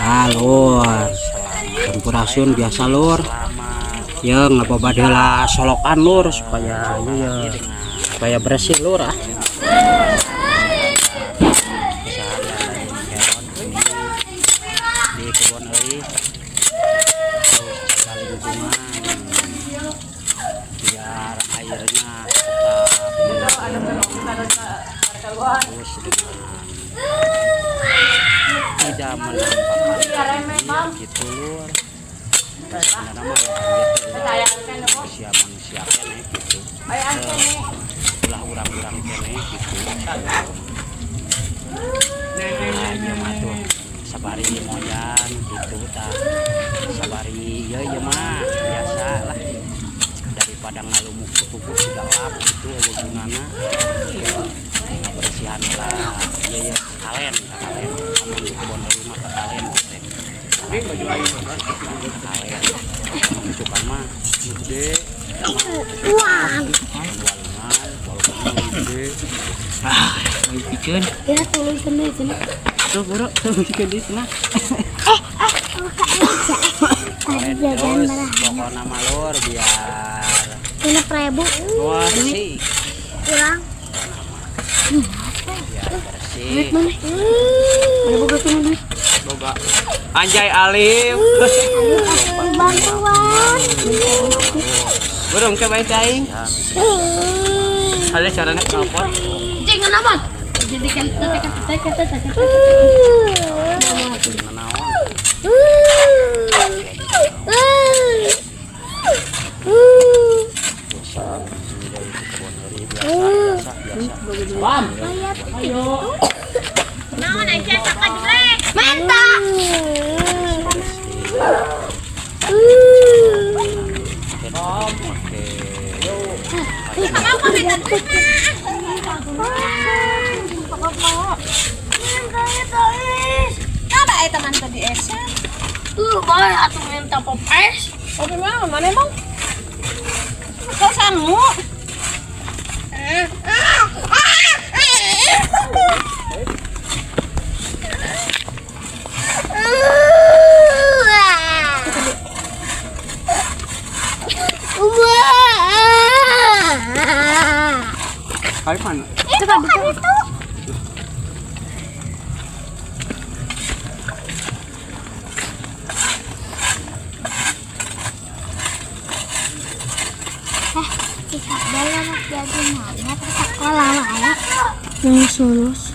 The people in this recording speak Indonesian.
Ya lur, sampurasun biasa lur. Ya nggak apa-apa deh lah solokan lur supaya ya supaya bersih lur ah. Di kebun oli terus jaga lingkungan biar airnya tetap terus tidak menampakkan gitu lur. Manusia kene gitu ulah urang-urang kene gitu ya matuh sabari moyan gitu tah sabari ya mah biasa lah daripada ngalumuk kupu segala gitu gunana bersihan lah ya kalen amun di kebon rumah kalen tapi baju ayu kalen cukan mah gede uang gede mau bikin ya tulis sini tuh buruk tuh bikin di sana terus pokoknya malur biar 5.000 wah sih ulang biar bersih boga anjay alim bantuan burung coba caing ada caranya telepon jangan apa jadikan tekan Bam, ayo. naon aja saka jelek mantap apa kita coba teman tadi esa boy atuh minta popes oke mana emang kau sanggup Kali mana? Itu kan itu. Kita dalam jadi mana sekolah lah. Lulus.